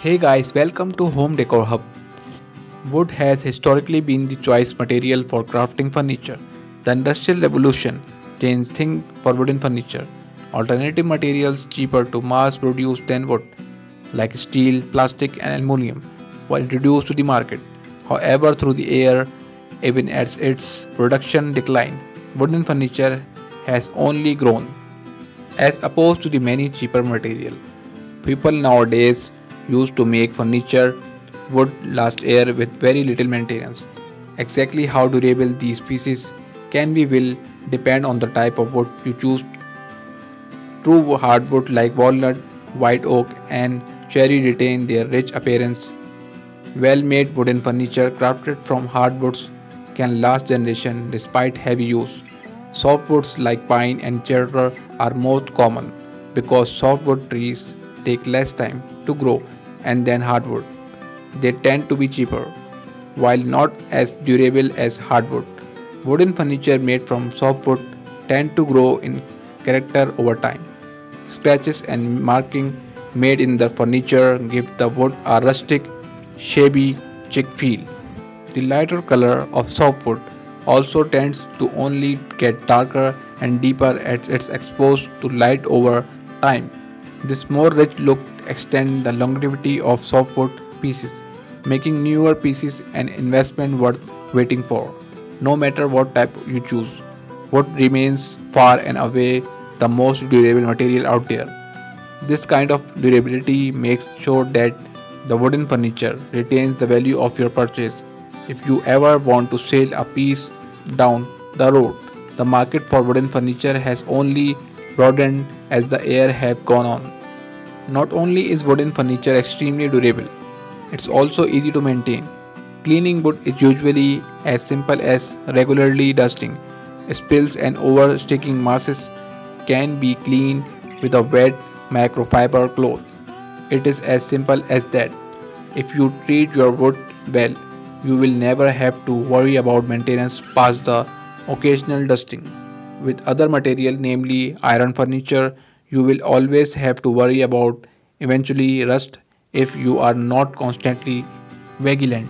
Hey guys, welcome to Home Decor Hub. Wood has historically been the choice material for crafting furniture. The Industrial Revolution changed things for wooden furniture. Alternative materials cheaper to mass produce than wood, like steel, plastic, and aluminum, were introduced to the market. However, through the year, even as its production declined, wooden furniture has only grown as opposed to the many cheaper material. People nowadays used to make furniture would last year with very little maintenance. Exactly how durable these pieces can be will depend on the type of wood you choose. True hardwood like walnut, white oak and cherry retain their rich appearance. Well-made wooden furniture crafted from hardwoods can last generations despite heavy use. Softwoods like pine and cedar are most common because softwood trees take less time to grow and than hardwood. They tend to be cheaper, while not as durable as hardwood. Wooden furniture made from softwood tend to grow in character over time. Scratches and marking made in the furniture give the wood a rustic, shabby, chic feel. The lighter color of softwood also tends to only get darker and deeper as it's exposed to light over time. This more rich look extends the longevity of softwood pieces, making newer pieces an investment worth waiting for. No matter what type you choose, wood remains far and away the most durable material out there. This kind of durability makes sure that the wooden furniture retains the value of your purchase. If you ever want to sell a piece down the road, the market for wooden furniture has only broadened as the years have gone on. Not only is wooden furniture extremely durable, it's also easy to maintain. Cleaning wood is usually as simple as regularly dusting. Spills and oversticking masses can be cleaned with a wet microfiber cloth. It is as simple as that. If you treat your wood well, you will never have to worry about maintenance past the occasional dusting. With other material, namely iron furniture, you will always have to worry about eventually rust if you are not constantly vigilant.